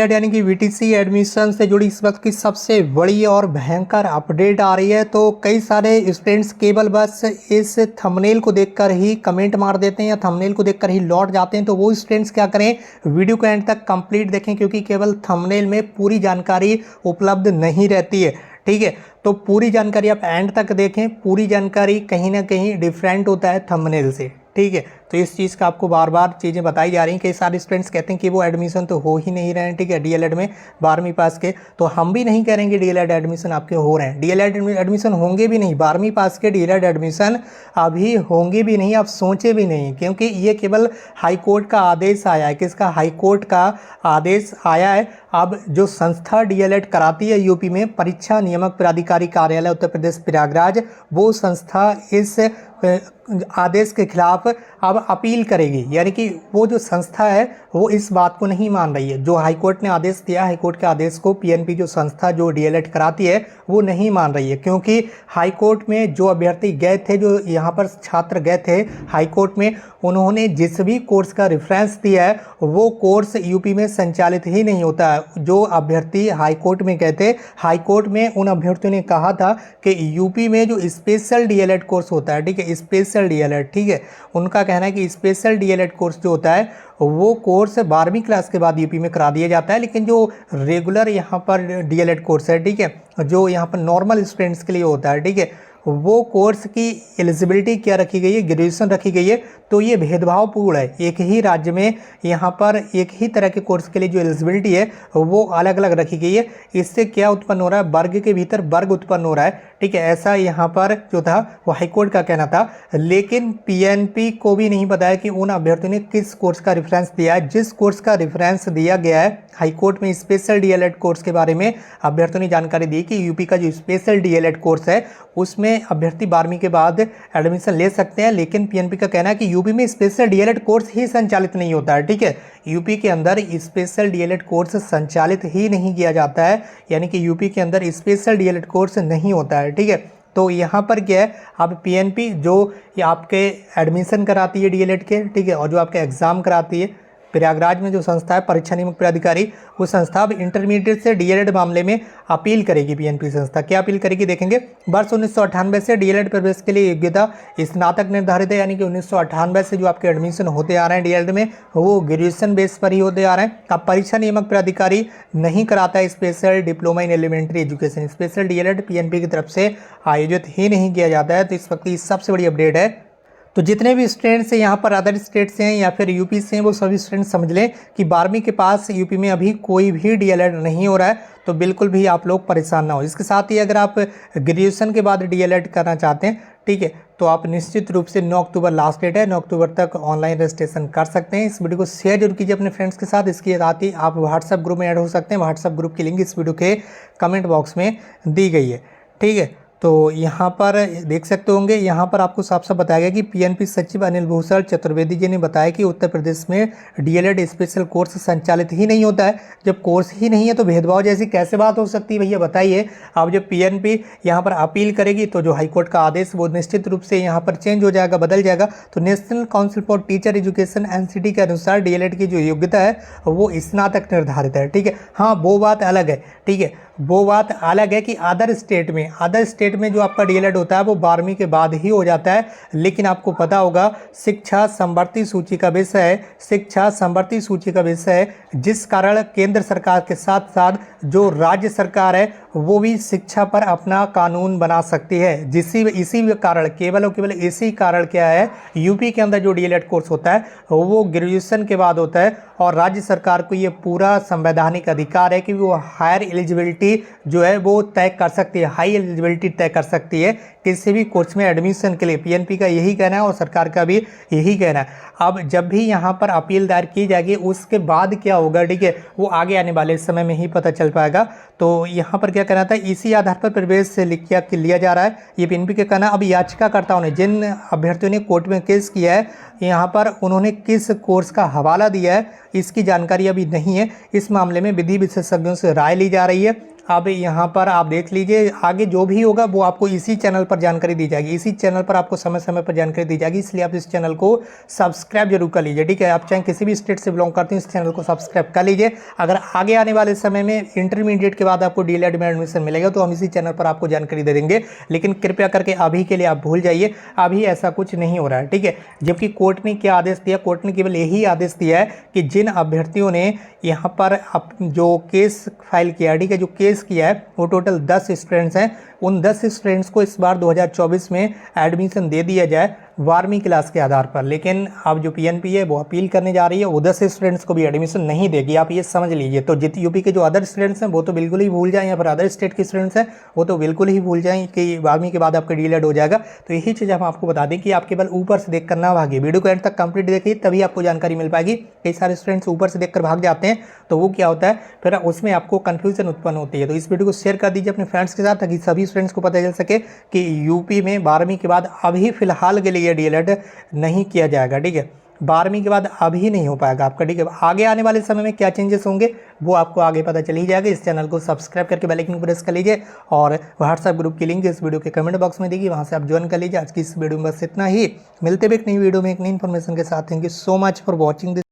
यानी कि VTC admission से जुड़ी इस वक्त की सबसे बड़ी और भयंकर अपडेट आ रही है। तो कई सारे स्टूडेंट्स केवल बस इस थंबनेल को देखकर ही कमेंट मार देते हैं या थंबनेल को देखकर ही लौट जाते हैं। तो वो स्टूडेंट्स क्या करें, वीडियो को एंड तक कंप्लीट देखें, क्योंकि केवल थंबनेल में पूरी जानकारी उपलब्ध नहीं रहती है। ठीक है, तो पूरी जानकारी आप एंड तक देखें। पूरी जानकारी कहीं ना कहीं डिफरेंट होता है थंबनेल से। ठीक है, तो इस चीज़ का आपको बार बार चीज़ें बताई जा रही हैं। कई सारे स्टूडेंट्स कहते हैं कि वो एडमिशन तो हो ही नहीं रहे हैं। ठीक है, डीएलएड में 12वीं पास के, तो हम भी नहीं करेंगे डीएलएड एडमिशन आपके हो रहे हैं। डीएलएड एडमिशन होंगे भी नहीं, 12वीं पास के डीएलएड एडमिशन अभी होंगे भी नहीं, आप सोचे भी नहीं, क्योंकि ये केवल हाई कोर्ट का आदेश आया है। किसका? हाई कोर्ट का आदेश आया है। अब जो संस्था डीएलएड कराती है यूपी में, परीक्षा नियामक प्राधिकारी कार्यालय उत्तर प्रदेश प्रयागराज, वो संस्था इस आदेश के खिलाफ अब अपील करेगी। यानी कि वो जो संस्था है वो इस बात को नहीं मान रही है। जो हाईकोर्ट ने आदेश दिया, हाईकोर्ट के आदेश को पीएनपी जो संस्था जो डीएलएड कराती है वो नहीं मान रही है, क्योंकि हाईकोर्ट में जो अभ्यर्थी गए थे, जो यहाँ पर छात्र गए थे हाईकोर्ट में, उन्होंने जिस भी कोर्स का रेफरेंस दिया है वो कोर्स यूपी में संचालित ही नहीं होता है। जो अभ्यर्थी हाईकोर्ट में गए थे, हाईकोर्ट में उन अभ्यर्थियों ने कहा था कि यूपी में जो स्पेशल डीएलएड कोर्स होता है, ठीक है, स्पेशल डीएलएड, ठीक है, उनका कहना है कि स्पेशल डीएलएड कोर्स जो होता है वो कोर्स 12वीं क्लास के बाद यूपी में करा दिया जाता है। लेकिन जो रेगुलर यहाँ पर डीएलएड कोर्स है, ठीक है, जो यहाँ पर नॉर्मल स्टूडेंट्स के लिए होता है, ठीक है, वो कोर्स की एलिजिबिलिटी क्या रखी गई है, ग्रेजुएशन रखी गई है। तो ये भेदभावपूर्ण है। एक ही राज्य में यहाँ पर एक ही तरह के कोर्स के लिए जो एलिजिबिलिटी है वो अलग अलग रखी गई है। इससे क्या उत्पन्न हो रहा है, वर्ग के भीतर वर्ग उत्पन्न हो रहा है। ठीक है, ऐसा यहाँ पर जो था वो हाईकोर्ट का कहना था। लेकिन पीएनपी को भी नहीं पता है कि उन अभ्यर्थियों ने किस कोर्स का रेफरेंस दिया है। जिस कोर्स का रेफरेंस दिया गया है हाईकोर्ट में स्पेशल डीएलएड कोर्स के बारे में, अभ्यर्थियों ने जानकारी दी कि यूपी का जो स्पेशल डीएलएड कोर्स है उसमें अभ्यर्थी 12वीं के बाद एडमिशन ले सकते हैं। लेकिन पीएनपी का कहना है कि यूपी में स्पेशल डीएलएड कोर्स ही संचालित नहीं होता है। ठीक है, यूपी के अंदर स्पेशल डीएलएड कोर्स संचालित ही नहीं किया जाता है, यानी कि यूपी के अंदर स्पेशल डीएलएड कोर्स नहीं होता है। ठीक है, तो यहाँ पर क्या है, अब पीएनपी जो आपके एडमिशन कराती है डीएलएड के, ठीक है, और जो आपके एग्जाम कराती है, प्रयागराज में जो संस्था है परीक्षा नियामक प्राधिकारी, वो संस्था अब इंटरमीडिएट से डीएलएड मामले में अपील करेगी। पीएनपी संस्था क्या अपील करेगी देखेंगे। वर्ष 1998 से डीएलएड प्रवेश के लिए योग्यता स्नातक निर्धारित है, यानी कि 1998 से जो आपके एडमिशन होते आ रहे हैं डीएलएड में वो ग्रेजुएशन बेस पर ही होते आ रहे हैं। अब परीक्षा नियामक प्राधिकारी नहीं कराता है special diploma in elementary education, special DElEd PNP की तरफ से आयोजित ही नहीं किया जाता है। तो इस वक्त की सबसे बड़ी अपडेट है। तो जितने भी स्टूडेंट्स यहाँ पर अदर स्टेट से हैं या फिर यूपी से हैं, वो सभी स्टूडेंट्स समझ लें कि 12वीं के पास यूपी में अभी कोई भी डीएलएड नहीं हो रहा है। तो बिल्कुल भी आप लोग परेशान ना हो। इसके साथ ही अगर आप ग्रेजुएशन के बाद डीएलएड करना चाहते हैं, ठीक है, तो आप निश्चित रूप से 9 अक्टूबर लास्ट डेट है, 9 अक्टूबर तक ऑनलाइन रजिस्ट्रेशन कर सकते हैं। इस वीडियो को शेयर जरूर कीजिए अपने फ्रेंड्स के साथ। इसके साथ ही आप व्हाट्सएप ग्रुप में ऐड हो सकते हैं। व्हाट्सएप ग्रुप की लिंक इस वीडियो के कमेंट बॉक्स में दी गई है। ठीक है, तो यहाँ पर देख सकते होंगे, यहाँ पर आपको साफ साफ बताया गया कि पीएनपी सचिव अनिल भूषण चतुर्वेदी जी ने बताया कि उत्तर प्रदेश में डीएलएड स्पेशल कोर्स संचालित ही नहीं होता है। जब कोर्स ही नहीं है तो भेदभाव जैसी कैसे बात हो सकती है भैया, बताइए। अब जब पीएनपी यहाँ पर अपील करेगी तो जो हाईकोर्ट का आदेश वो निश्चित रूप से यहाँ पर चेंज हो जाएगा, बदल जाएगा। तो national council for teacher education NCT के अनुसार डीएलएड की जो योग्यता है वो स्नातक निर्धारित है। ठीक है, हाँ वो बात अलग है। ठीक है, वो बात अलग है कि अदर स्टेट में जो आपका डीएलएड होता है वो 12वीं के बाद ही हो जाता है। लेकिन आपको पता होगा शिक्षा संवर्ती सूची का विषय है, शिक्षा संवर्ती सूची का विषय है, जिस कारण केंद्र सरकार के साथ साथ जो राज्य सरकार है वो भी शिक्षा पर अपना कानून बना सकती है। इसी कारण केवल और केवल इसी कारण क्या है, यूपी के अंदर जो डीएलएड कोर्स होता है वो ग्रेजुएशन के बाद होता है और राज्य सरकार को ये पूरा संवैधानिक अधिकार है कि वो हायर एलिजिबिलिटी जो है वो तय कर सकती है, हाई एलिजिबिलिटी तय कर सकती है किसी भी कोर्स में एडमिशन के लिए। पीएनपी का यही कहना है और सरकार का भी यही कहना है। अब जब भी यहाँ पर अपील दायर की जाएगी उसके बाद क्या होगा, ठीक है, वो आगे आने वाले समय में ही पता चल पाएगा। तो यहाँ पर क्या कहना था, इसी आधार पर प्रवेश से लिया जा रहा है, ये पीएनपी का कहना। अब याचिकाकर्ताओं ने, जिन अभ्यर्थियों ने कोर्ट में केस किया है, यहाँ पर उन्होंने किस कोर्स का हवाला दिया है इसकी जानकारी अभी नहीं है। इस मामले में विधि विशेषज्ञों से राय ली जा रही है। अब यहाँ पर आप देख लीजिए, आगे जो भी होगा वो आपको इसी चैनल पर जानकारी दी जाएगी, इसी चैनल पर आपको समय समय पर जानकारी दी जाएगी, इसलिए आप इस चैनल को सब्सक्राइब जरूर कर लीजिए, ठीक है। आप चाहे किसी भी स्टेट से बिलोंग करते हैं, इस चैनल को सब्सक्राइब कर लीजिए। अगर आगे आने वाले समय में इंटरमीडिएट के बाद आपको डीएलएड में एडमिशन मिलेगा तो हम इसी चैनल पर आपको जानकारी दे देंगे, लेकिन कृपया करके अभी के लिए आप भूल जाइए, अभी ऐसा कुछ नहीं हो रहा है, ठीक है। जबकि कोर्ट ने क्या आदेश दिया, कोर्ट ने केवल यही आदेश दिया है कि जिन अभ्यर्थियों ने यहाँ पर जो केस फाइल किया है, ठीक है, जो केस किया है वो टोटल 10 स्टूडेंट्स हैं, उन 10 स्टूडेंट्स को इस बार 2024 में एडमिशन दे दिया जाए 12वीं क्लास के आधार पर। लेकिन अब जो पीएनपी है वो अपील करने जा रही है, वो 10 स्टूडेंट्स को भी एडमिशन नहीं देगी, आप ये समझ लीजिए। तो जित यूपी के जो अदर स्टूडेंट्स हैं वो तो बिल्कुल ही भूल जाएं, या फिर अदर स्टेट के स्टूडेंट्स हैं वो तो बिल्कुल ही भूल जाएं कि 12वीं के बाद आपका डीएलएड हो जाएगा। तो यही चीज़ हम आपको बता दें कि आप केवल ऊपर से देख कर ना भागिए, वीडियो को एंड तक कंप्लीट देखिए, तभी आपको जानकारी मिल पाएगी। कई सारे स्टूडेंट्स ऊपर से देखकर भाग जाते हैं, तो वो क्या होता है फिर उसमें आपको कन्फ्यूजन उत्पन्न होती है। तो इस वीडियो को शेयर कर दीजिए अपने फ्रेंड्स के साथ, ताकि सभी स्टूडेंट्स को पता चल सके कि यूपी में 12वीं के बाद अभी फिलहाल के लिए डीएलएड नहीं किया जाएगा, ठीक है। 12वीं के बाद अभी नहीं हो पाएगा आपका, ठीक है। आगे आने वाले समय में क्या चेंजेस होंगे वो आपको आगे पता चल ही जाएगा। इस चैनल को सब्सक्राइब करके बेल आइकन प्रेस कर लीजिए, और व्हाट्सएप ग्रुप की लिंक इस वीडियो के कमेंट बॉक्स में देगी, वहाँ से आप ज्वाइन कर लीजिए। आज की इस वीडियो में बस इतना ही, मिलते भी एक नई वीडियो में एक नई इन्फॉर्मेशन के साथ। Thank you so much for watching this.